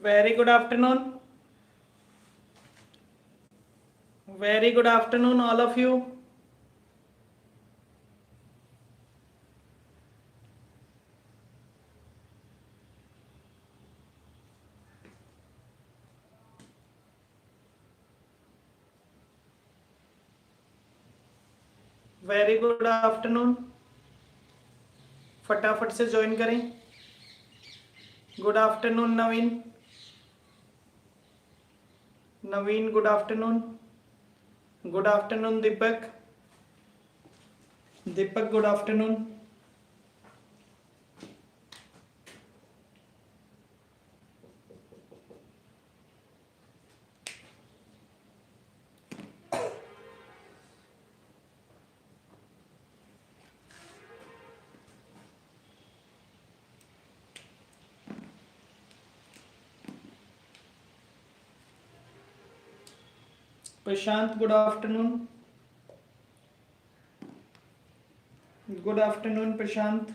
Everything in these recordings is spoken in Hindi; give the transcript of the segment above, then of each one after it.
Very good afternoon. Very good afternoon, all of you. Very good afternoon. फटाफट से ज्वाइन करें. गुड आफ्टरनून नवीन. नवीन गुड आफ्टरनून. गुड आफ्टरनून दीपक. दीपक गुड आफ्टरनून. प्रशांत गुड आफ्टरनून. गुड आफ्टरनून प्रशांत.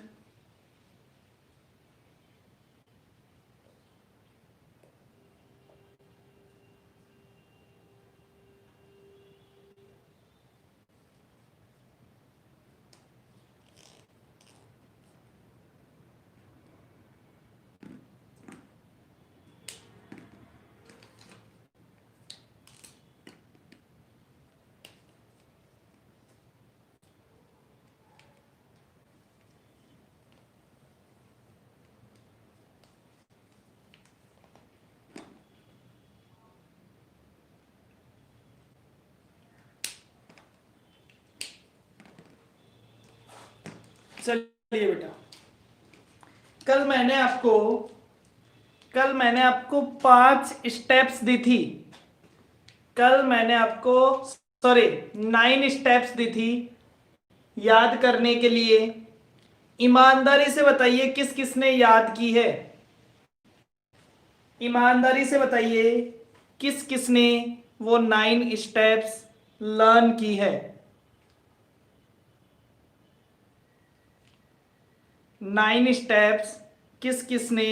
चलिए बेटा, कल मैंने आपको 5 स्टेप्स दी थी. 9 स्टेप्स दी थी याद करने के लिए. ईमानदारी से बताइए किस किसने याद की है. ईमानदारी से बताइए किस किसने वो 9 स्टेप्स लर्न की है. 9 स्टेप्स किस किसने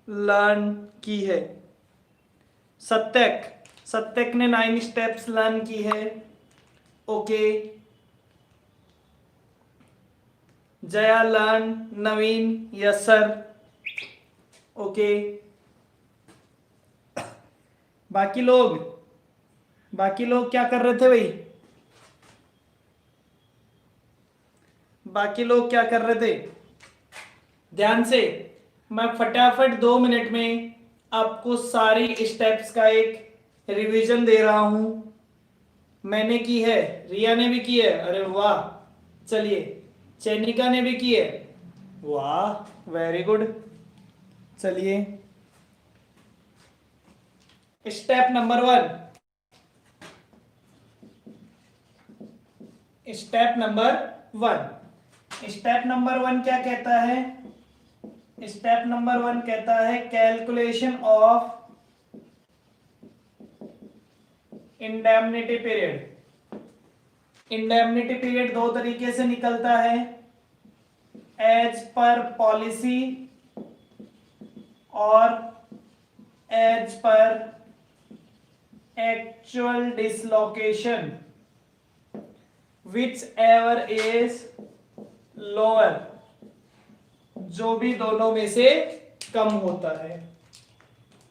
लर्न की है. सत्यक ने 9 स्टेप्स लर्न की है. ओके. जया लर्न. नवीन यस सर. ओके. बाकी लोग क्या कर रहे थे भाई. बाकी लोग क्या कर रहे थे. ध्यान से. मैं फटाफट 2 मिनट में आपको सारी स्टेप्स का एक रिवीजन दे रहा हूं. मैंने की है, रिया ने भी की है. अरे वाह. चलिए, चैनिका ने भी की है. वाह वेरी गुड. चलिए, स्टेप नंबर 1. स्टेप नंबर 1 क्या कहता है. स्टेप नंबर 1 कहता है calculation of indemnity period. Indemnity period 2 तरीके से निकलता है. एज पर पॉलिसी और as per actual dislocation, whichever is lower. जो भी दोनों में से कम होता है.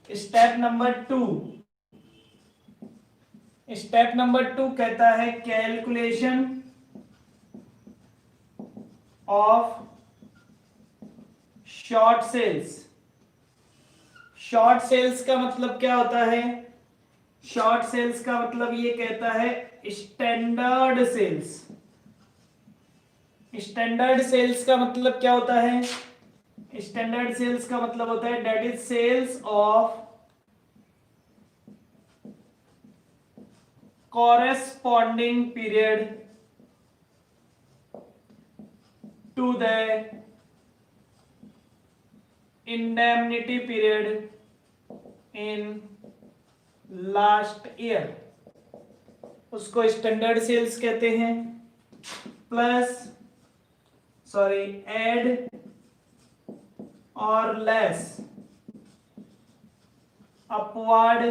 स्टेप नंबर 2 कहता है calculation of short sales. Short sales का मतलब क्या होता है. शॉर्ट सेल्स का मतलब ये कहता है स्टैंडर्ड सेल्स. स्टैंडर्ड सेल्स का मतलब क्या होता है. स्टैंडर्ड सेल्स का मतलब होता है that is sales of corresponding period to the indemnity period in last year. उसको स्टैंडर्ड सेल्स कहते हैं. एड और लेस अपवर्ड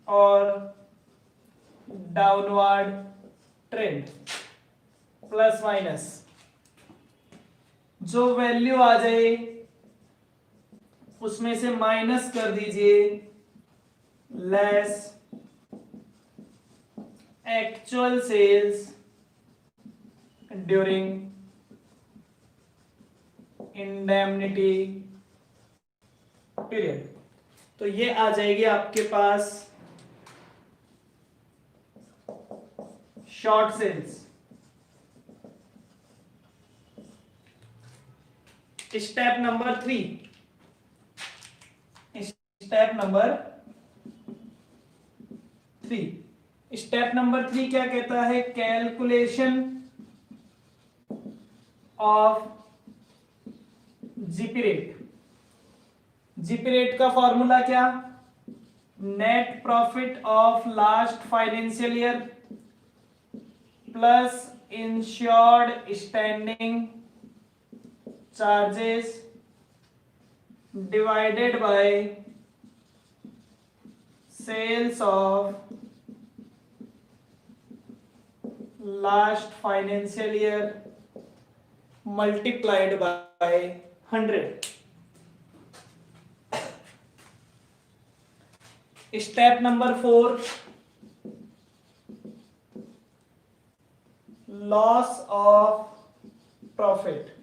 और डाउनवर्ड ट्रेंड, प्लस माइनस, जो वैल्यू आ जाए उसमें से माइनस कर दीजिए less actual sales during indemnity period. तो ये आ जाएगी आपके पास short sales. Step number 3, step number 3 क्या कहता है? Calculation of GP rate. GP rate का फॉर्मूला क्या? Net profit of last financial year plus insured standing charges divided by sales of last financial year multiplied by 100। Step number 4, loss of profit.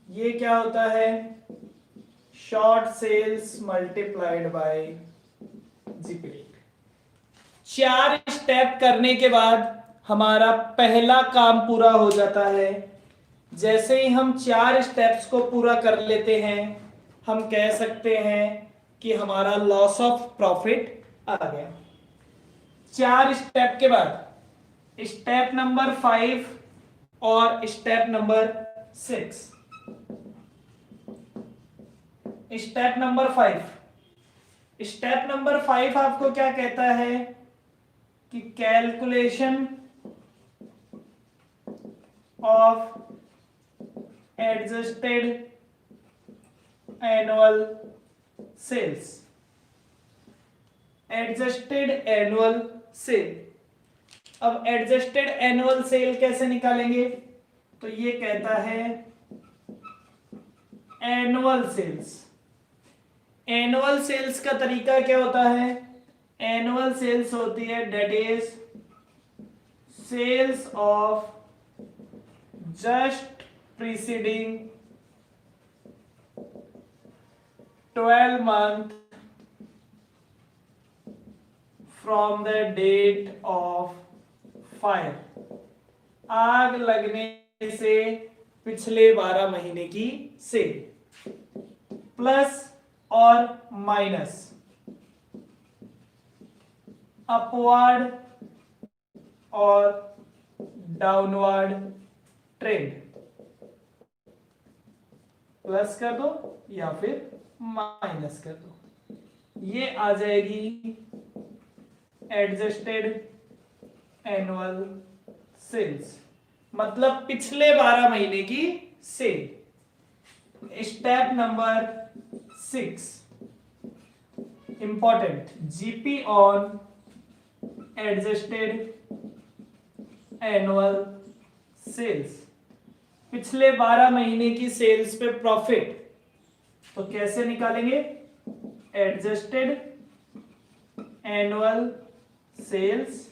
ये क्या होता है? Short sales multiplied by GP rate. 4 step करने के बाद हमारा पहला काम पूरा हो जाता है। जैसे ही हम 4 स्टेप्स को पूरा कर लेते हैं, हम कह सकते हैं कि हमारा लॉस ऑफ प्रॉफिट आ गया। 4 स्टेप के बाद स्टेप नंबर 5 और स्टेप नंबर 6। स्टेप नंबर 5 आपको क्या कहता है कि calculation of adjusted annual sales. Adjusted annual sale. अब एडजस्टेड एनुअल सेल कैसे निकालेंगे? तो ये कहता है एनुअल सेल्स। एनुअल सेल्स का तरीका क्या होता है? एनुअल सेल्स होती है that is sales of just preceding 12 month from the date of fire। आग लगने से पिछले 12 महीने की सेल, प्लस और माइनस अपवर्ड और डाउनवर्ड ट्रेंड। प्लस कर दो या फिर माइनस कर दो, ये आ जाएगी एडजस्टेड एनुअल सेल्स, मतलब पिछले 12 महीने की sale. Step number 6 important, GP on adjusted annual sales. पिछले 12 महीने की सेल्स पे प्रॉफिट तो कैसे निकालेंगे? Adjusted annual sales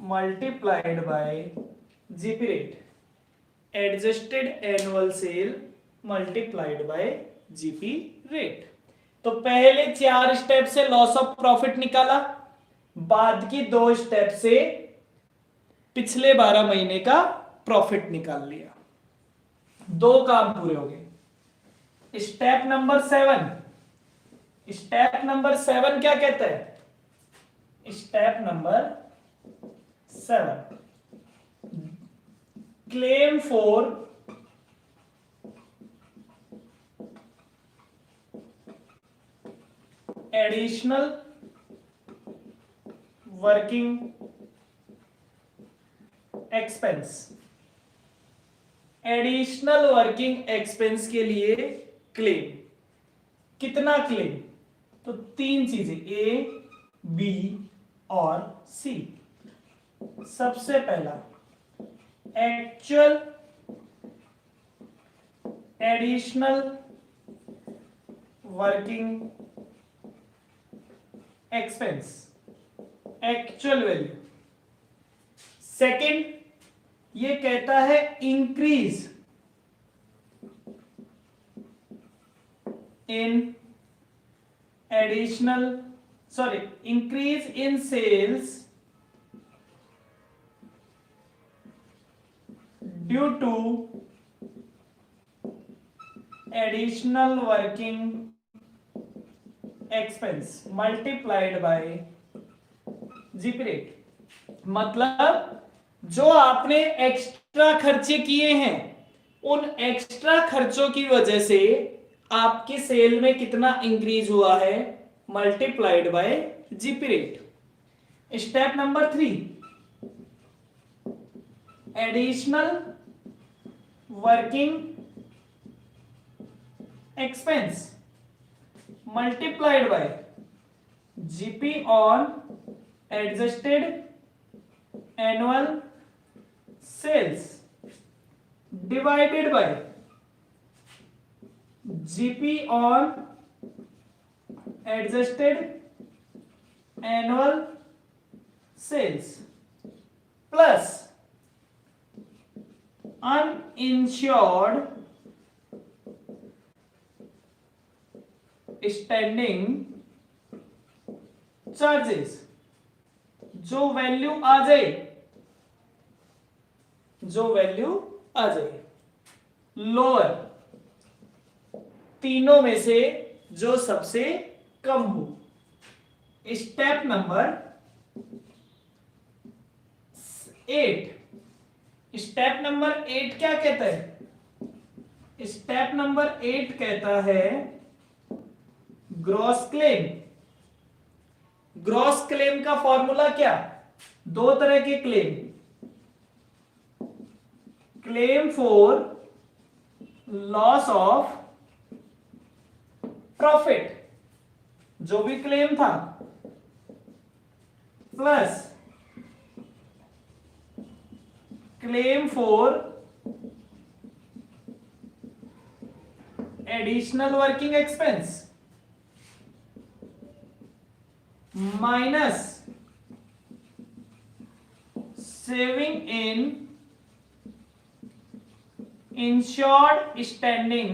multiplied by GP rate. Adjusted annual sale multiplied by GP rate. तो पहले 4 स्टेप से लॉस ऑफ प्रॉफिट निकाला, बाद की 2 स्टेप से पिछले 12 महीने का प्रॉफिट निकाल लिया। 2 काम पूरे हो गए। स्टेप नंबर 7 क्या कहता है? Step number 7 claim for additional working expense. Additional working expense के लिए क्लेम। कितना क्लेम? तो तीन चीजें, ए, बी और सी। सबसे पहला actual additional working expense, actual value. Second, ये कहता है increase in additional, sorry, increase in sales due to additional working expense multiplied by GP rate. मतलब जो आपने एक्स्ट्रा खर्चे किए हैं, उन एक्स्ट्रा खर्चों की वजह से आपकी सेल में कितना इंक्रीज हुआ है, multiplied by GP rate. Step number 3, additional working expense multiplied by GP on adjusted annual sales divided by GP on adjusted annual sales plus uninsured standing charges. जो वैल्यू आ जाए, लोअर, तीनों में से जो सबसे कम हो। स्टेप नंबर 8, स्टेप नंबर 8 क्या कहता है? स्टेप नंबर 8 कहता है ग्रॉस क्लेम। ग्रॉस क्लेम का फॉर्मूला क्या? दो तरह के claim, claim for loss of profit, जो भी क्लेम था, plus claim for additional working expense minus saving in insured standing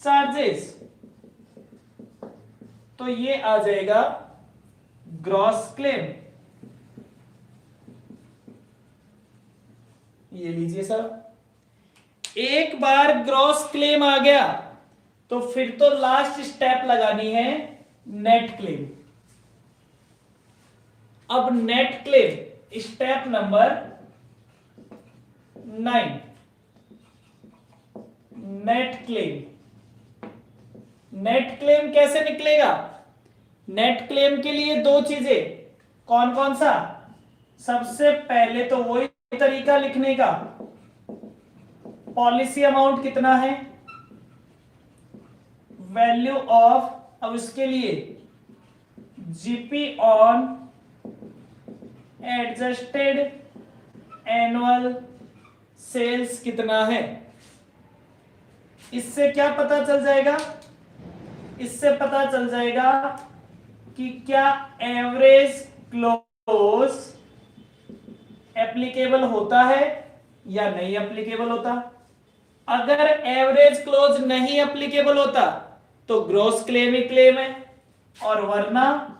charges. तो ये आ जाएगा ग्रॉस क्लेम। ये लीजिए सर, एक बार ग्रॉस क्लेम आ गया तो फिर तो लास्ट स्टेप लगानी है नेट क्लेम। अब net claim step number 9, net claim. Net claim कैसे निकलेगा? नेट क्लेम के लिए दो चीजें, कौन कौन सा? सबसे पहले तो वही तरीका लिखने का, पॉलिसी अमाउंट कितना है, वैल्यू ऑफ, अब इसके लिए GP on adjusted annual sales कितना है। इससे क्या पता चल जाएगा? इससे पता चल जाएगा कि क्या एवरेज क्लोज एप्लीकेबल होता है या नहीं एप्लीकेबल होता। अगर एवरेज क्लोज नहीं एप्लीकेबल होता तो ग्रॉस क्लेम ही क्लेम है, और वरना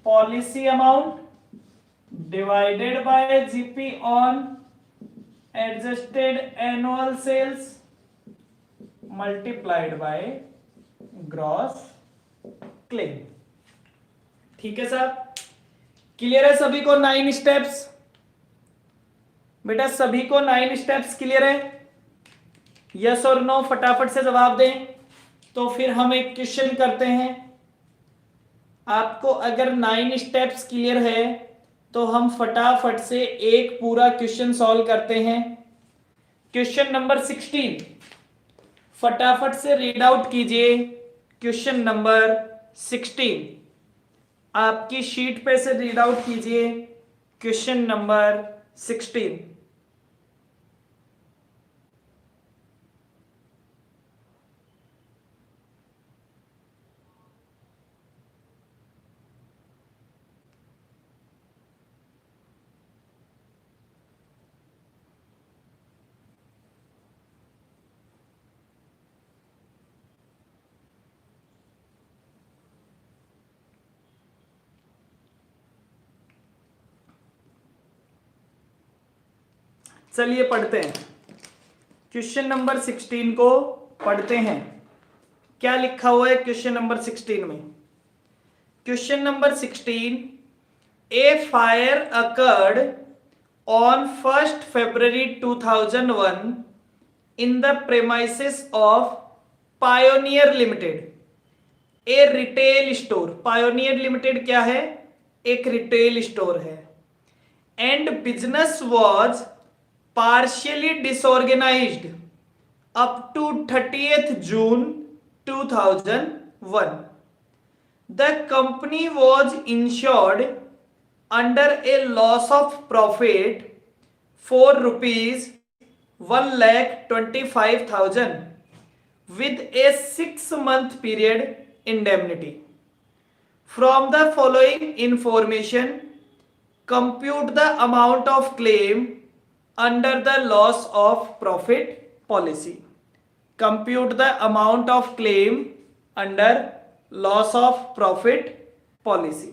policy amount divided by GP on adjusted annual sales multiplied by gross claim. ठीक है सर, क्लियर है सभी को 9 स्टेप्स? बेटा सभी को 9 स्टेप्स क्लियर है? यस और नो फटाफट से जवाब दें, तो फिर हम एक क्वेश्चन करते हैं। आपको अगर 9 स्टेप्स क्लियर है तो हम फटाफट से एक पूरा क्वेश्चन सॉल्व करते हैं। क्वेश्चन नंबर 16, फटाफट से रीड आउट कीजिए क्वेश्चन नंबर 16। आपकी शीट पे से रीड आउट कीजिए क्वेश्चन नंबर 16। चलिए पढ़ते हैं, क्वेश्चन नंबर 16 को पढ़ते हैं। क्या लिखा हुआ है क्वेश्चन नंबर 16 में? Question number 16, A fire occurred on 1st February 2001 in the premises of pioneer limited, A retail store. Pioneer limited क्या है? एक रिटेल स्टोर है। And business was partially disorganized up to 30th June 2001. The company was insured under a loss of profit for rupees 1,25,000 with a 6-month period indemnity. From the following information, compute the amount of claim under the loss of profit policy. Compute the amount of claim under loss of profit policy.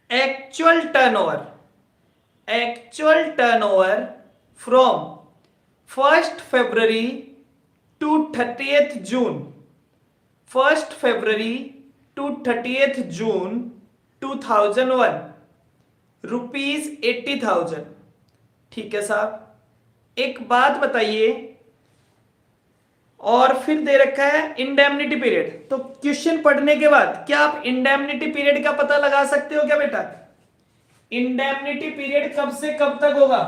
Actual turnover from 1st February to 30th June, 1st February to 30th June 2001, rupees 80,000। ठीक है साहब, एक बात बताइए, और फिर दे रखा है इंडेमनिटी पीरियड। तो क्वेश्चन पढ़ने के बाद क्या आप इंडेमनिटी पीरियड का पता लगा सकते हो क्या बेटा? इंडेमनिटी पीरियड कब से कब तक होगा?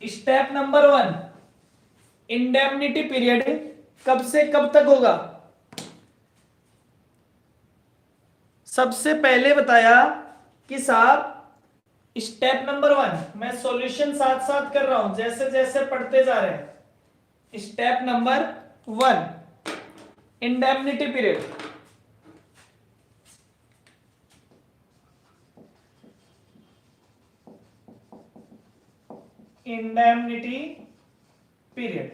स्टेप नंबर 1, इंडेमनिटी पीरियड कब से कब तक होगा? सबसे पहले बताया कि साहब स्टेप नंबर 1, मैं सॉल्यूशन साथ साथ कर रहा हूं जैसे जैसे पढ़ते जा रहे हैं। Step number 1, indemnity period. Indemnity period,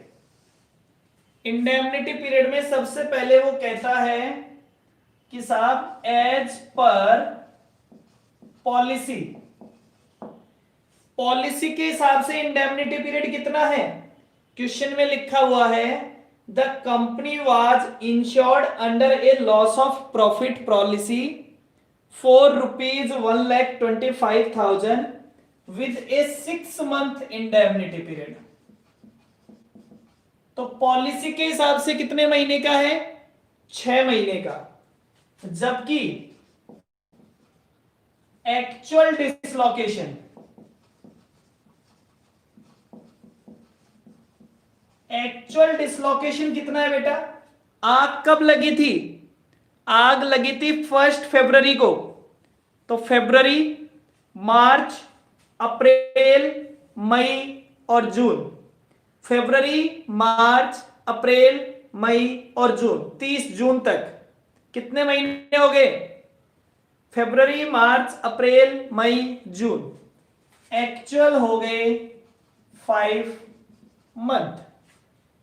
indemnity period में सबसे पहले वो कहता है कि साहब एज पर पॉलिसी, पॉलिसी के हिसाब से इंडेमनिटी पीरियड कितना है? क्वेश्चन में लिखा हुआ है the company was insured under A loss of profit policy for rupees 1,25,000 with A 6-month indemnity period. तो पॉलिसी के हिसाब से कितने महीने का है? 6 महीने का, जबकि एक्चुअल डिसलोकेशन, एक्चुअल डिसलोकेशन कितना है बेटा? आग कब लगी थी? आग लगी थी 1st February को। तो फरवरी, मार्च, अप्रैल, मई और जून, फरवरी, मार्च, अप्रैल, मई और जून, 30 जून तक कितने महीने हो गए? फरवरी, मार्च, अप्रैल, मई, जून। एक्चुअल हो गए 5 मंथ।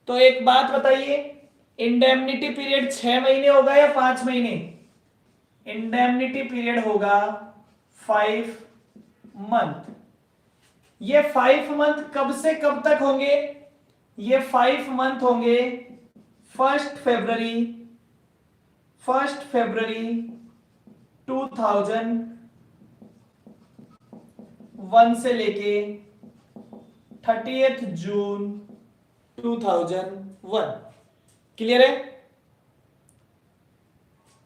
तो एक बात बताइए, इंडेमनिटी पीरियड 6 महीने होगा या 5 महीने? इंडेमनिटी पीरियड होगा 5 मंथ। ये 5 मंथ कब से कब तक होंगे? ये 5 मंथ होंगे 1st February 2001 से लेके 30th June 2001। क्लियर है?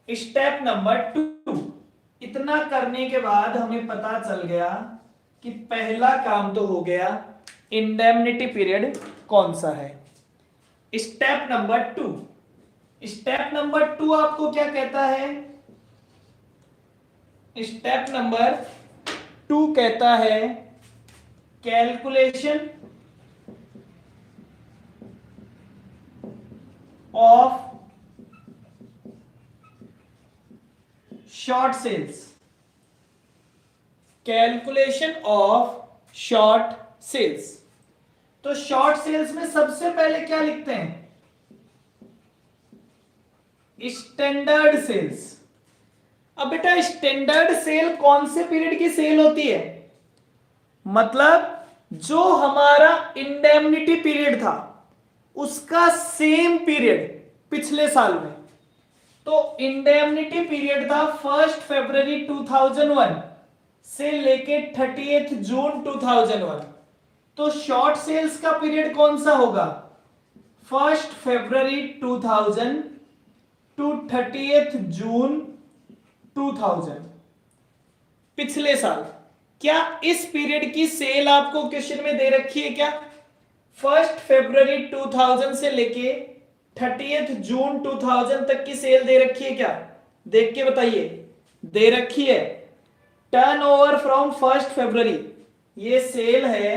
स्टेप नंबर 2, इतना करने के बाद हमें पता चल गया कि पहला काम तो हो गया, इंडेमनिटी पीरियड कौन सा है। स्टेप नंबर 2, स्टेप नंबर 2 आपको क्या कहता है? स्टेप नंबर 2 कहता है calculation of short sales, calculation of short sales. तो शॉर्ट सेल्स में सबसे पहले क्या लिखते हैं? Standard sales. अब बेटा स्टैंडर्ड सेल कौन से पीरियड की सेल होती है? मतलब जो हमारा इंडेमनिटी पीरियड था उसका सेम पीरियड पिछले साल में। तो इंडेमनिटी पीरियड था 1 फरवरी 2001 से लेके 30 जून 2001। तो शॉर्ट सेल्स का पीरियड कौन सा होगा? 1 फरवरी 2000 टू 30 जून 2000, पिछले साल। क्या इस पीरियड की सेल आपको क्वेश्चन में दे रखी है क्या? 1 फरवरी 2000 से लेके 30 जून 2000 तक की सेल दे रखी है क्या? देख के बताइए। दे रखी है। टर्नओवर फ्रॉम 1 फरवरी, ये सेल है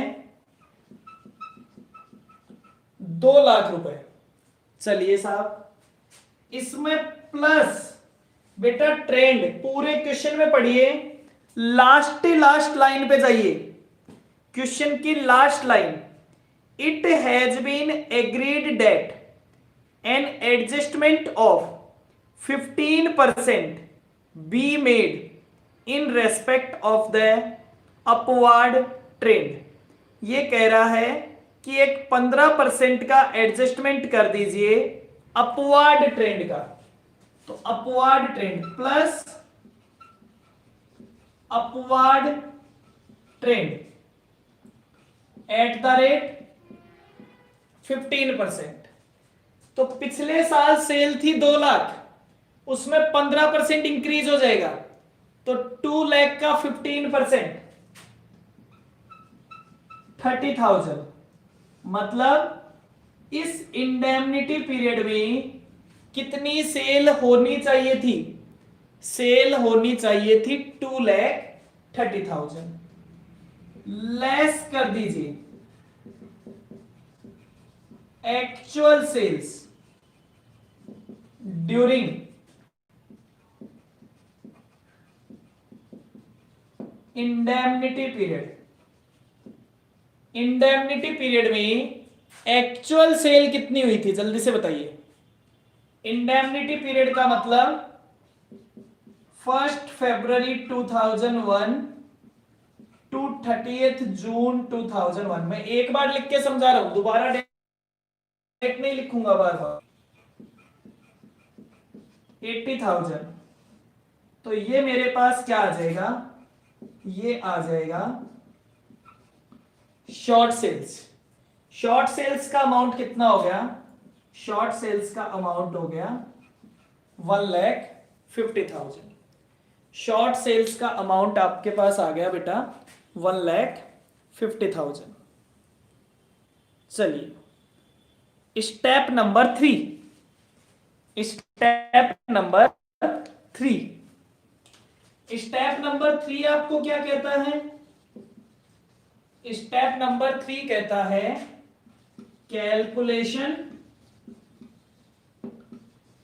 2 लाख रुपए। चलिए साहब, इसमें प्लस बेटा ट्रेंड, पूरे क्वेश्चन में पढ़िए, लास्ट लाइन पे जाइए, क्वेश्चन की last line. It has been agreed that an adjustment of 15% be made in respect of the upward trend. ये कह रहा है कि एक 15% का एडजस्टमेंट कर दीजिए अपवर्ड ट्रेंड का। तो upward trend plus upward trend at the rate 15%। तो पिछले साल सेल थी 2 लाख, उसमें 15% इंक्रीज हो जाएगा, तो 2 लाख का 15% 30,000। मतलब इस इंडेमनिटी पीरियड में कितनी सेल होनी चाहिए थी? सेल होनी चाहिए थी 2,30,000। लेस कर दीजिए actual sales during indemnity period. Indemnity period में एक्चुअल सेल कितनी हुई थी? जल्दी से बताइए। इंडेमनिटी पीरियड का मतलब 1 फरवरी 2001 टू 30 जून 2001। मैं एक बार लिख के समझा रहा हूं, दोबारा डेट नहीं लिखूंगा बार बार। 80,000। तो ये मेरे पास क्या आ जाएगा? ये आ जाएगा शॉर्ट सेल्स। शॉर्ट सेल्स का अमाउंट कितना हो गया? शॉर्ट सेल्स का अमाउंट हो गया 1,50,000। शॉर्ट सेल्स का अमाउंट आपके पास आ गया बेटा 1,50,000। चलिए step number 3। Step number 3, step number 3 आपको क्या कहता है? स्टेप नंबर 3 कहता है कैलकुलेशन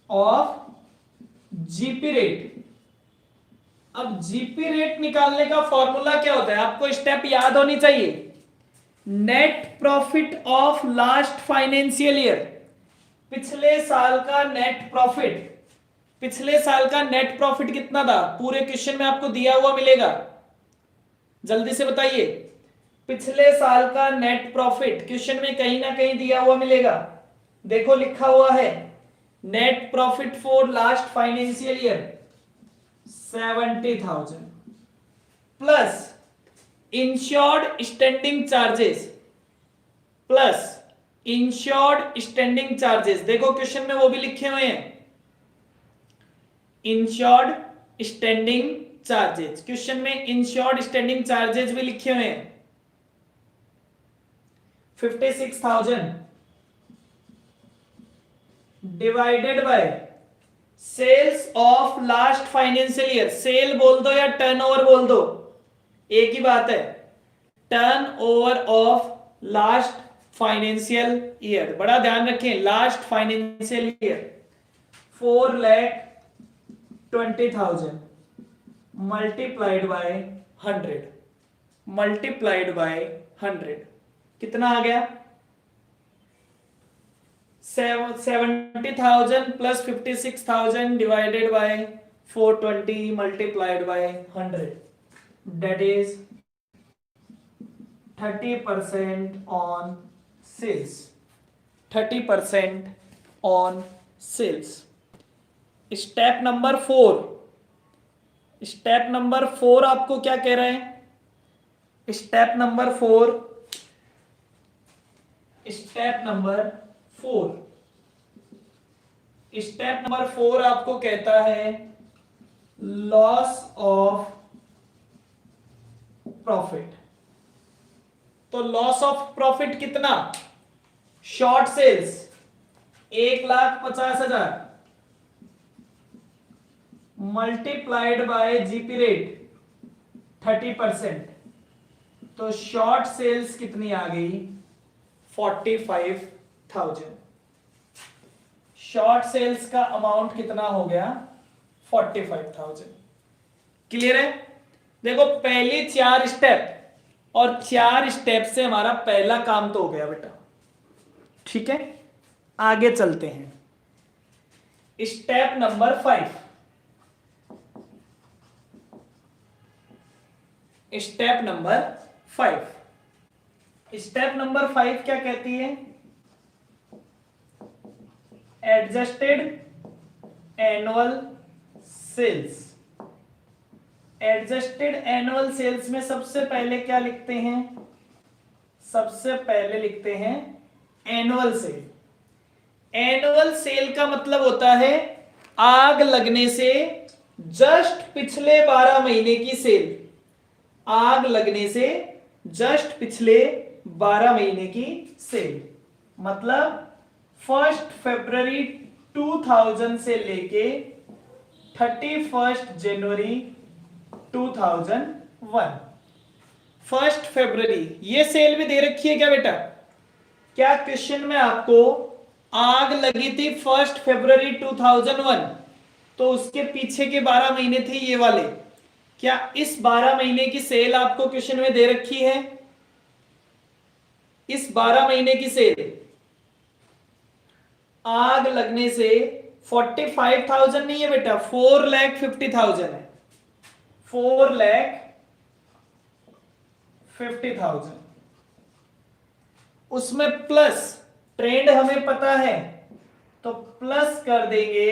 ऑफ जीपी रेट। अब जीपी रेट निकालने का फॉर्मूला क्या होता है? आपको स्टेप याद होनी चाहिए। Net profit of last financial year, पिछले साल का नेट प्रॉफिट। पिछले साल का नेट प्रॉफिट कितना था? पूरे क्वेश्चन में आपको दिया हुआ मिलेगा, जल्दी से बताइए। पिछले साल का नेट प्रॉफिट क्वेश्चन में कहीं ना कहीं दिया हुआ मिलेगा। देखो लिखा हुआ है net profit for last financial year 70,000 plus insured standing charges, plus insured standing charges. देखो क्वेश्चन में वो भी लिखे हुए हैं, इंश्योर्ड स्टैंडिंग चार्जेस। क्वेश्चन में इंश्योर्ड स्टैंडिंग चार्जेस भी लिखे हुए हैं 56,000 divided by sales of last financial year. Sale बोल दो या टर्नओवर बोल दो, एक ही बात है। Turnover of last financial year, बड़ा ध्यान रखें, last financial year 4,20,000 multiplied by 100, multiplied by 100 कितना आ गया? 70,000 plus 56,000 divided bye 420 multiplied by 100, that is 30% on sales, 30% on sales। Step number 4, step number 4 आपको क्या कह रहे हैं? Step number 4, step number 4, step number 4 आपको कहता है लॉस ऑफ प्रॉफिट। तो लॉस ऑफ प्रॉफिट कितना? Short sales 1,50,000 multiplied by GP rate 30%, तो शॉर्ट सेल्स कितनी आ गई? 45,000। शॉर्ट सेल्स का अमाउंट कितना हो गया? 45,000। क्लियर है? देखो पहले 4 स्टेप और 4 स्टेप से हमारा पहला काम तो हो गया बेटा, ठीक है। आगे चलते हैं, step number 5। Step number 5, step number 5 क्या कहती है? Adjusted annual sales. Adjusted annual sales में सबसे पहले क्या लिखते हैं? सबसे पहले लिखते हैं एनुअल सेल। एनुअल सेल का मतलब होता है आग लगने से जस्ट पिछले 12 महीने की सेल। आग लगने से जस्ट पिछले 12 महीने की सेल, मतलब 1 फरवरी 2000 से लेके 31 जनवरी 2001। 1 फरवरी ये सेल भी दे रखी है क्या बेटा? क्या क्वेश्चन में आपको आग लगी थी 1 फरवरी 2001, तो उसके पीछे के 12 महीने थे ये वाले, क्या इस 12 महीने की सेल आपको क्वेश्चन में दे रखी है? इस 12 महीने की सेल आग लगने से 45,000 नहीं है बेटा, 4,50,000 है। 4,50,000 उसमें प्लस ट्रेंड हमें पता है तो प्लस कर देंगे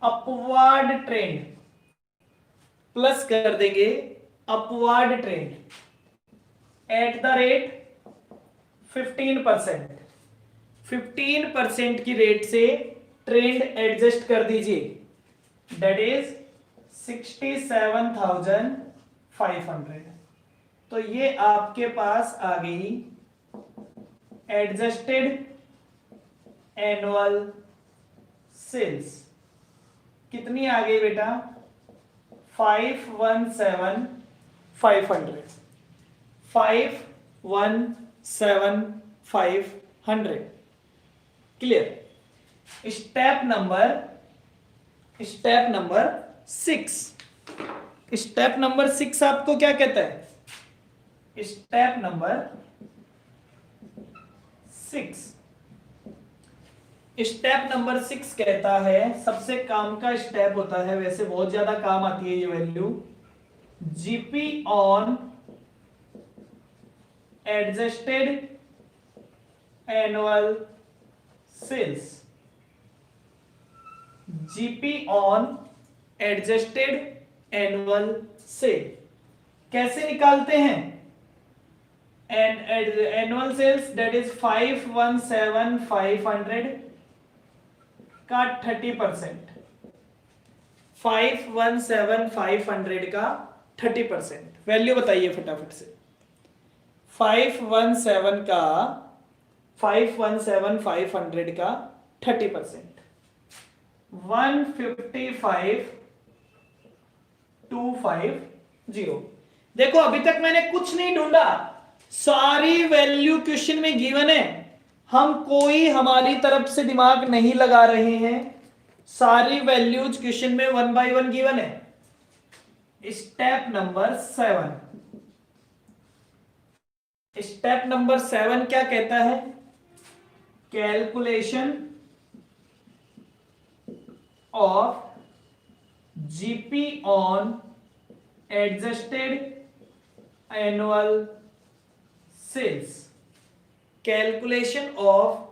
अपवार्ड ट्रेंड, प्लस कर देंगे upward trend at the rate 15%। 15% की रेट से ट्रेंड एडजस्ट कर दीजिए, दैट इज 67,500। तो ये आपके पास आ गई एडजस्टेड एनुअल सेल्स। कितनी आ गई बेटा? 517,500। 517,500। Clear? Step number 6। Step number 6 आपको क्या कहता है? स्टेप नंबर 6, स्टेप नंबर 6 कहता है, सबसे काम का स्टेप होता है, वैसे बहुत ज्यादा काम आती है ये value, GP on adjusted annual sales. GP on adjusted annual sale कैसे निकालते हैं? एनुअल सेल्स दैट इज 517,500 का 30%। 517,500 का 30%। वैल्यू बताइए फटाफट से। 517,500 का 30%। 155,250। देखो अभी तक मैंने कुछ नहीं ढूंढा, सारी वैल्यू क्वेश्चन में गिवन है, हम कोई हमारी तरफ से दिमाग नहीं लगा रहे हैं, सारी वैल्यूज क्वेश्चन में 1 बाय 1 गिवन है। स्टेप नंबर 7, स्टेप नंबर 7 क्या कहता है? Calculation of GP on adjusted annual sales. Calculation of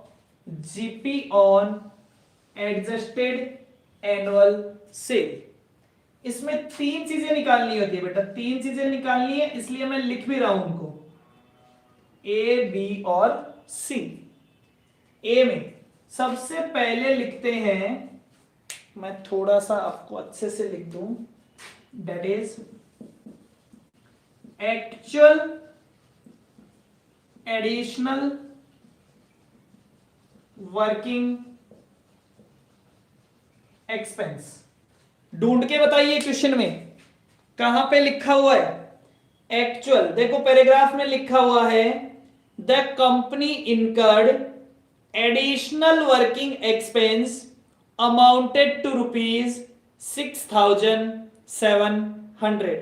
GP on adjusted annual sale. इसमें 3 चीजें निकालनी होती है बेटा, 3 चीजें निकालनी है, इसलिए मैं लिख भी रहा हूं उनको, ए बी और सी। ए में सबसे पहले लिखते हैं, मैं थोड़ा सा आपको अच्छे से लिख दूं, that is actual additional working expense. ढूंढ के बताइए क्वेश्चन में कहां पे लिखा हुआ है एक्चुअल। देखो पैराग्राफ में लिखा हुआ है the company incurred additional working expense amounted to ₹6,700।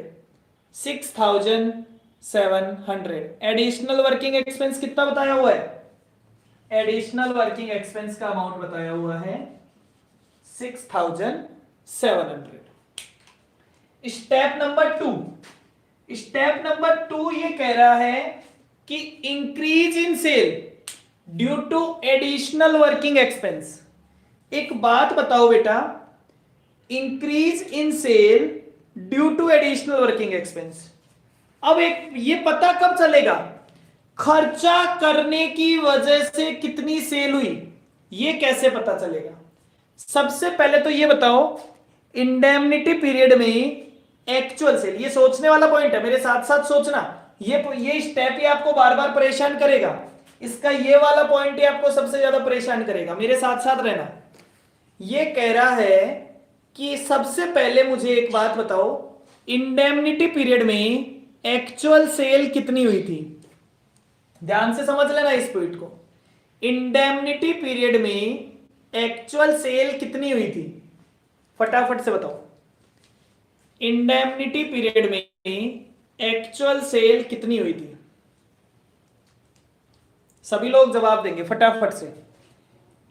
6,700 additional working expense कितना बताया हुआ है? एडिशनल वर्किंग एक्सपेंस का अमाउंट बताया हुआ है 6,700। स्टेप नंबर 2, स्टेप नंबर 2 ये कह रहा है कि increase in sale due to additional working expense. एक बात बताओ बेटा, increase in sale due to additional working expense. अब एक ये पता कब चलेगा? खर्चा करने की वजह से कितनी सेल हुई, ये कैसे पता चलेगा? सबसे पहले तो ये बताओ, इंडेमनिटी पीरियड में एक्चुअल सेल, ये सोचने वाला पॉइंट है, मेरे साथ साथ सोचना, ये स्टेप ही आपको बार बार परेशान करेगा, इसका ये वाला पॉइंट ही आपको सबसे ज्यादा परेशान करेगा, मेरे साथ साथ रहना। ये कह रहा है कि सबसे पहले मुझे एक बात बताओ, इंडेमनिटी पीरियड में एक्चुअल सेल कितनी हुई थी? ध्यान से समझ लेना इस पॉइंट को। इंडेमनिटी पीरियड में एक्चुअल सेल कितनी हुई थी? फटाफट से बताओ, इंडेमनिटी पीरियड में एक्चुअल सेल कितनी हुई थी? सभी लोग जवाब देंगे फटाफट से।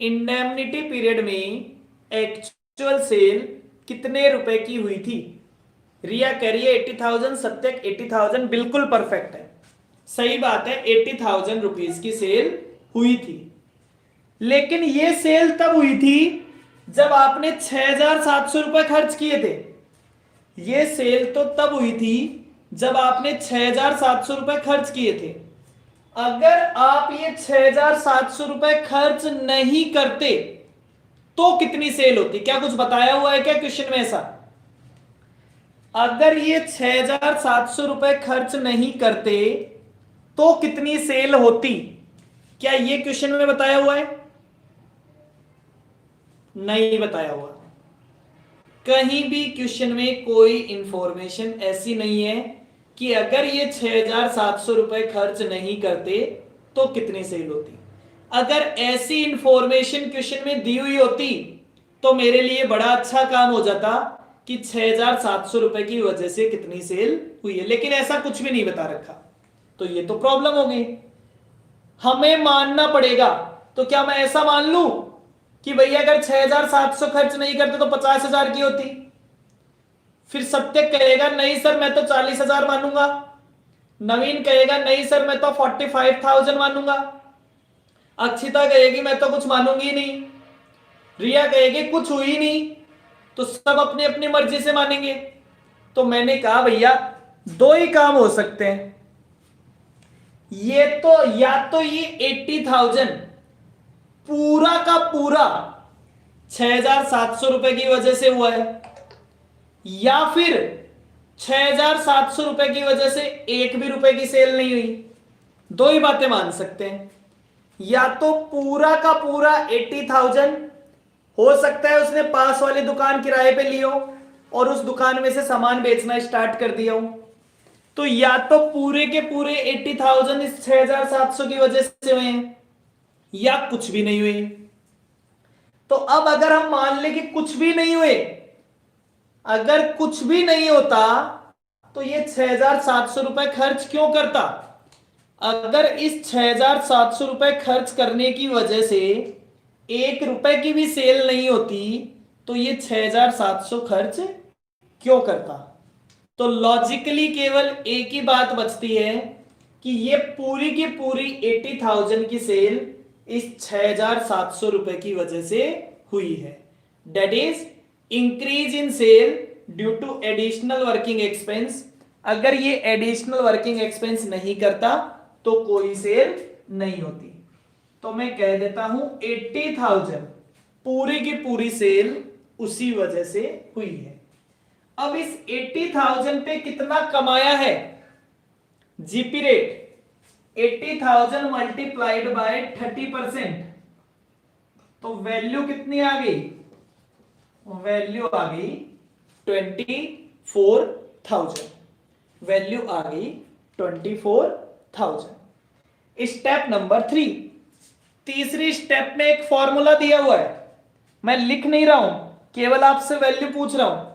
इंडेमनिटी पीरियड में एक्चुअल सेल कितने रुपए की हुई थी? रिया कह रही है 80,000, सत्यक 80,000, बिल्कुल परफेक्ट है, सही बात है, 80,000 रुपीज की सेल हुई थी। लेकिन ये सेल तब हुई थी जब आपने 6,700 रुपए खर्च किए थे। ये सेल तो तब हुई थी जब आपने 6,700 रुपए खर्च किए थे। अगर आप ये 6,700 रुपए खर्च नहीं करते तो कितनी सेल होती? क्या कुछ बताया हुआ है क्या क्वेश्चन में ऐसा? अगर ये 6,700 रुपए खर्च नहीं करते तो कितनी सेल होती? क्या ये क्वेश्चन में बताया हुआ है? नहीं बताया हुआ। कहीं भी क्वेश्चन में कोई इंफॉर्मेशन ऐसी नहीं है कि अगर ये 6,700 रुपए खर्च नहीं करते तो कितनी सेल होती। अगर ऐसी इंफॉर्मेशन क्वेश्चन में दी हुई होती तो मेरे लिए बड़ा अच्छा काम हो जाता कि 6,700 रुपए की वजह से कितनी सेल हुई है, लेकिन ऐसा कुछ भी नहीं बता रखा, तो ये तो प्रॉब्लम हो गई। हमें मानना पड़ेगा, तो क्या मैं ऐसा मान लूं कि भैया अगर 6,700 खर्च नहीं करते तो 50,000 की होती? फिर सत्य कहेगा नहीं सर मैं तो 40,000 मानूंगा, नवीन कहेगा नहीं सर मैं तो 45,000 मानूंगा, अक्षिता कहेगी मैं तो कुछ मानूंगी नहीं, रिया कहेगी कुछ हुई नहीं, तो सब अपनी अपनी मर्जी से मानेंगे। तो मैंने कहा भैया दो ही काम हो सकते हैं, ये तो या तो ये 80,000 पूरा का पूरा 6,700 रुपए की वजह से हुआ है, या फिर 6,700 रुपए की वजह से एक भी रुपए की सेल नहीं हुई। दो ही बातें मान सकते हैं, या तो पूरा का पूरा 80,000 हो सकता है उसने पास वाली दुकान किराए पे ली हो और उस दुकान में से सामान बेचना स्टार्ट कर दिया हो। तो या तो पूरे के पूरे 80,000 इस 6,700 की वजह से हुए हैं या कुछ भी नहीं हुए। तो अब अगर हम मान लें कि कुछ भी नहीं हुए, अगर कुछ भी नहीं होता तो ये 6,700 रुपए खर्च क्यों करता? अगर इस 6,700 रुपए खर्च करने की वजह से 1 रुपए की भी सेल नहीं होती तो ये 6,700 खर्च क्यों करता? तो लॉजिकली केवल एक ही बात बचती है कि ये पूरी की पूरी 80,000 की सेल इस 6,700 रुपए की वजह से हुई है। That is increase in sale due to additional working expense. अगर ये एडिशनल वर्किंग एक्सपेंस नहीं करता तो कोई सेल नहीं होती। तो मैं कह देता हूं 80,000 पूरी की पूरी सेल उसी वजह से हुई है। अब इस 80,000 पे कितना कमाया है? जीपी रेट 80,000 मल्टीप्लाइड बाय 30%, तो वैल्यू कितनी आ गई? वैल्यू आ गई 24,000। वैल्यू आ गई 24,000। स्टेप नंबर 3, तीसरी स्टेप में एक फॉर्मूला दिया हुआ है, मैं लिख नहीं रहा हूं, केवल आपसे वैल्यू पूछ रहा हूं।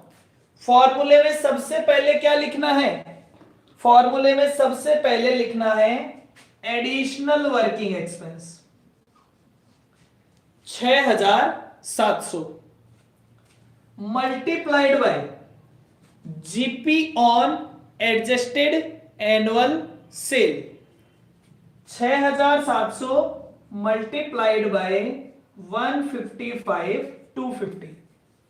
फॉर्मूले में सबसे पहले क्या लिखना है? फॉर्मूले में सबसे पहले लिखना है additional working expense 6,700 multiplied by GP on adjusted annual sale. 6,700 multiplied by 155 250,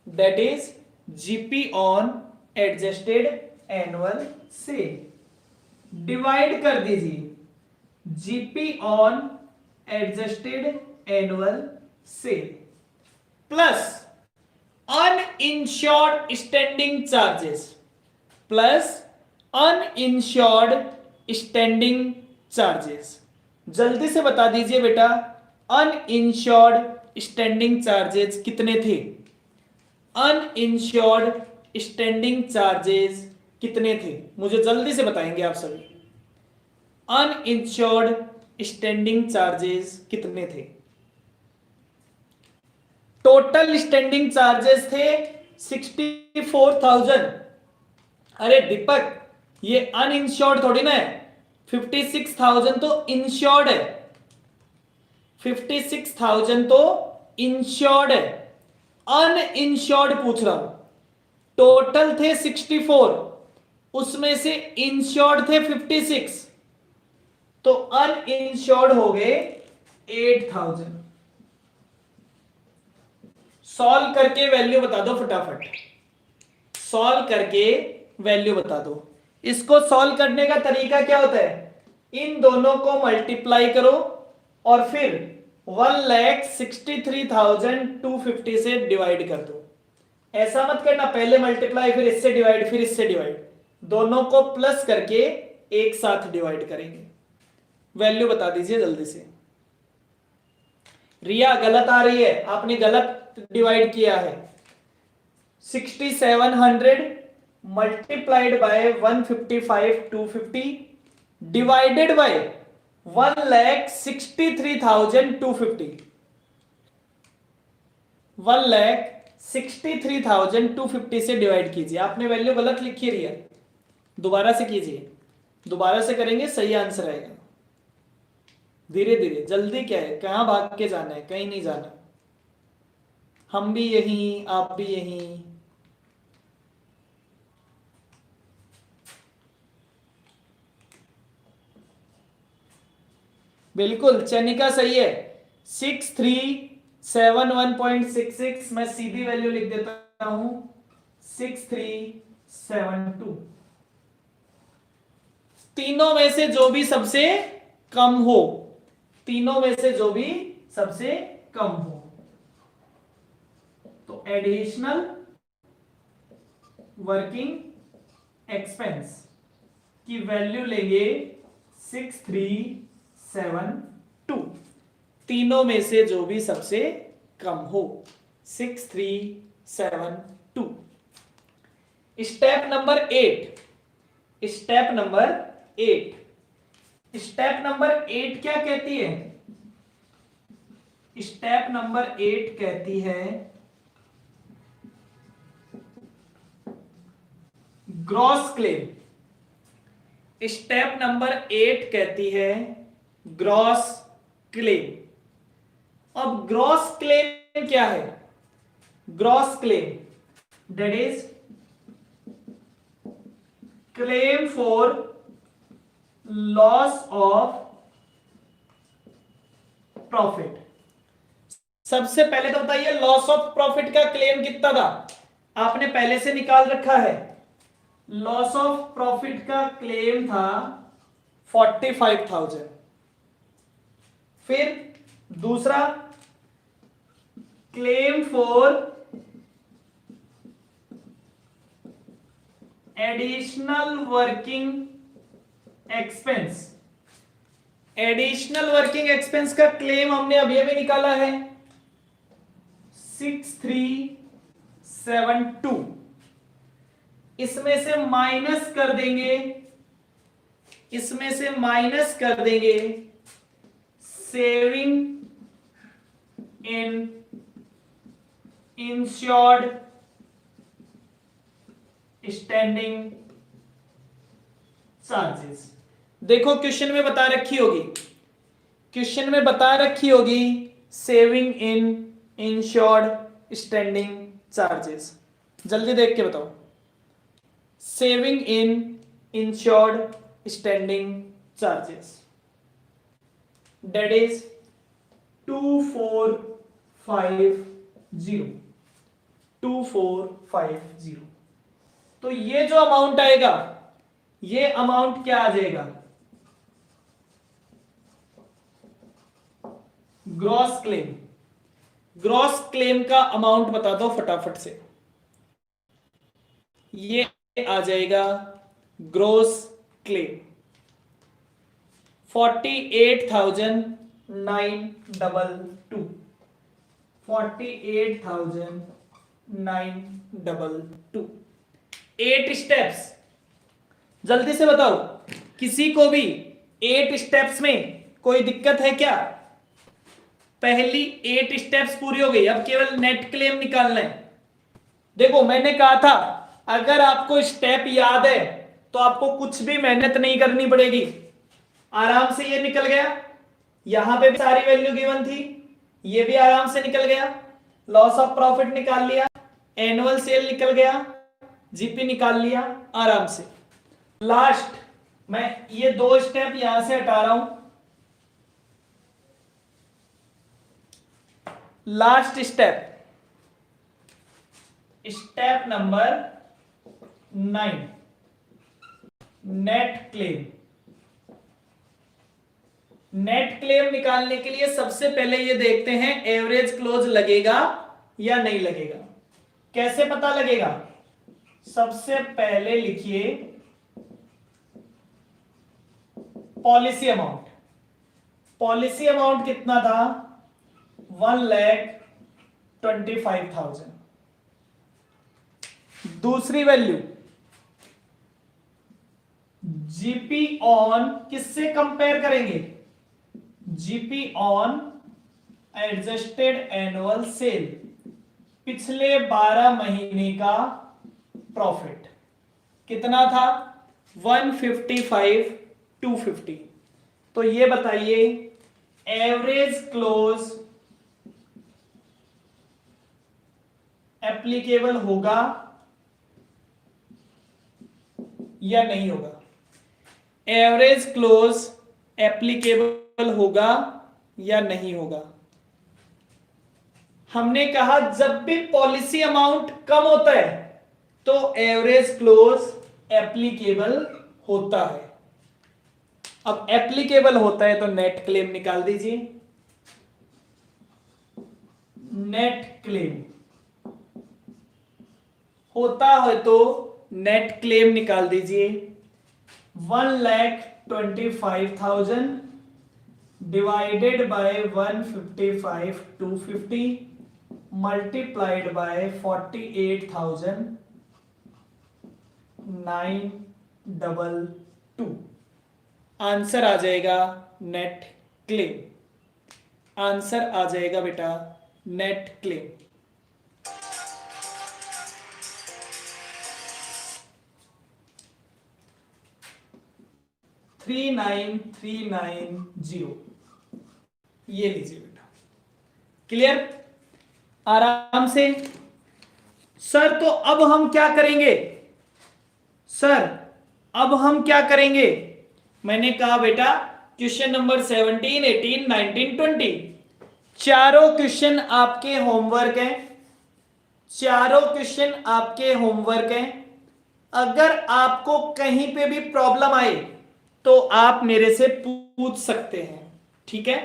that is GP on adjusted annual sale. Divide कर दीजिए GP on adjusted annual sale plus uninsured standing charges, plus uninsured standing charges. जल्दी से बता दीजिए बेटा, अनइंश्योर्ड स्टैंडिंग चार्जेस कितने थे? अनइंश्योर्ड स्टैंडिंग चार्जेस कितने थे? मुझे जल्दी से बताएंगे आप सभी। अनइंश्योर्ड स्टैंडिंग चार्जेस कितने थे? टोटल स्टैंडिंग चार्जेस थे 64,000। अरे दीपक, ये अनइंश्योर्ड थोड़ी ना है, 56,000 तो इंश्योर्ड है। 56,000 तो इंश्योर्ड है, अनइंश्योर्ड पूछ रहा हूं। टोटल थे 64, उसमें से इंश्योर्ड थे 56, तो अनइंश्योर्ड हो गए 8,000। सॉल्व करके वैल्यू बता दो फटाफट, सॉल्व करके वैल्यू बता दो। इसको सॉल्व करने का तरीका क्या होता है? इन दोनों को मल्टीप्लाई करो और फिर 1,63,250 से डिवाइड कर दो। ऐसा मत करना पहले मल्टीप्लाई फिर इससे डिवाइड फिर इससे डिवाइड, दोनों को प्लस करके एक साथ डिवाइड करेंगे। वैल्यू बता दीजिए जल्दी से। रिया गलत आ रही है, आपने गलत डिवाइड किया है। 6,700 मल्टीप्लाइड बाय 155 250 डिवाइडेड बाय 1,63,250, 1,63,250 से डिवाइड कीजिए। आपने वैल्यू गलत लिखी रही है, दोबारा से कीजिए, दोबारा से करेंगे सही आंसर आएगा। धीरे धीरे, जल्दी क्या है, कहां भाग के जाना है? कहीं नहीं जाना, हम भी यहीं आप भी यहीं। बिल्कुल चनिका सही है, 6371.66। मैं सीधी वैल्यू लिख देता हूं 6372। तीनों में से जो भी सबसे कम हो, तीनों में से जो भी सबसे कम हो, तो एडिशनल वर्किंग एक्सपेंस की वैल्यू लेंगे 6372। तीनों में से जो भी सबसे कम हो। 6372। Step number 8, step number 8, step number 8 क्या कहती है? स्टेप नंबर 8 कहती है ग्रॉस क्लेम। स्टेप नंबर 8 कहती है ग्रॉस क्लेम। अब ग्रॉस क्लेम क्या है? Gross claim that is claim for loss of profit. सबसे पहले तो बताइए लॉस ऑफ प्रॉफिट का क्लेम कितना था? आपने पहले से निकाल रखा है। लॉस ऑफ प्रॉफिट का क्लेम था 45,000। फिर दूसरा claim for additional working expense. Additional working expense का क्लेम हमने अभी अभी निकाला है 6372। इसमें से माइनस कर देंगे, इसमें से माइनस कर देंगे saving in insured standing charges. देखो क्वेश्चन में बता रखी होगी, क्वेश्चन में बता रखी होगी saving in insured standing charges. जल्दी देख के बताओ। Saving in insured standing charges that is 2450। 2450। तो ये जो अमाउंट आएगा, ये अमाउंट क्या आ जाएगा? Gross claim. ग्रॉस क्लेम का अमाउंट बता दो फटाफट से। ये आ जाएगा ग्रॉस क्लेम 48,922। 48,922। 8 स्टेप्स। जल्दी से बताओ, किसी को भी 8 स्टेप्स में कोई दिक्कत है क्या? पहली 8 स्टेप्स पूरी हो गई, अब केवल नेट क्लेम निकालना है। देखो मैंने कहा था अगर आपको स्टेप याद है तो आपको कुछ भी मेहनत नहीं करनी पड़ेगी, आराम से ये निकल गया। यहां पे भी सारी वैल्यू गिवन थी, ये भी आराम से निकल गया। लॉस ऑफ प्रॉफिट निकाल लिया, एनुअल सेल निकल गया, जीपी निकाल लिया आराम से। लास्ट मैं ये 2 स्टेप यहां से हटा रहा हूं। Last step, step number 9, net claim. Net claim निकालने के लिए सबसे पहले ये देखते हैं एवरेज क्लोज लगेगा या नहीं लगेगा। कैसे पता लगेगा? सबसे पहले लिखिए पॉलिसी अमाउंट। पॉलिसी अमाउंट कितना था? 1,25,000। दूसरी वैल्यू जीपी ऑन, किससे कंपेयर करेंगे? GP on adjusted annual sale, पिछले 12 महीने का प्रॉफिट कितना था? 155,250। तो ये बताइए एवरेज क्लोज एप्लीकेबल होगा या नहीं होगा? एवरेज क्लोज एप्लीकेबल होगा या नहीं होगा? हमने कहा जब भी पॉलिसी अमाउंट कम होता है तो एवरेज क्लोज एप्लीकेबल होता है। अब एप्लीकेबल होता है तो नेट क्लेम निकाल दीजिए। नेट क्लेम होता है तो नेट क्लेम निकाल दीजिए। 1,25,000 divided by 155,250 multiplied by 48,922। Answer आ जाएगा नेट क्लेम। आंसर आ जाएगा बेटा नेट क्लेम। थ्री 9390 ये लीजिए बेटा। क्लियर? आराम से। सर तो अब हम क्या करेंगे? सर अब हम क्या करेंगे? मैंने कहा बेटा क्वेश्चन नंबर 17, 18, 19, 20 चारों क्वेश्चन आपके होमवर्क हैं। चारों क्वेश्चन आपके होमवर्क हैं। अगर आपको कहीं पे भी प्रॉब्लम आए तो आप मेरे से पूछ सकते हैं, ठीक है?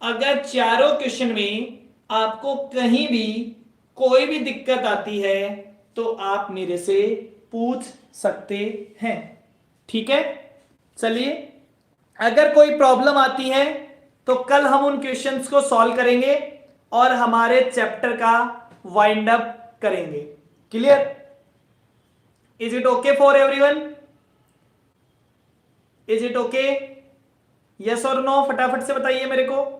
अगर चारों क्वेश्चन में आपको कहीं भी कोई भी दिक्कत आती है तो आप मेरे से पूछ सकते हैं, ठीक है? चलिए, अगर कोई प्रॉब्लम आती है तो कल हम उन क्वेश्चंस को सॉल्व करेंगे और हमारे चैप्टर का वाइंड अप करेंगे। Clear? Is it okay for everyone? Is it okay? Yes और नो फटाफट से बताइए मेरे को।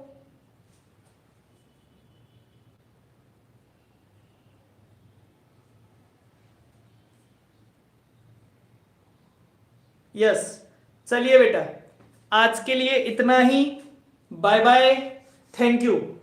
यस। चलिए बेटा, आज के लिए इतना ही। Bye bye, thank you.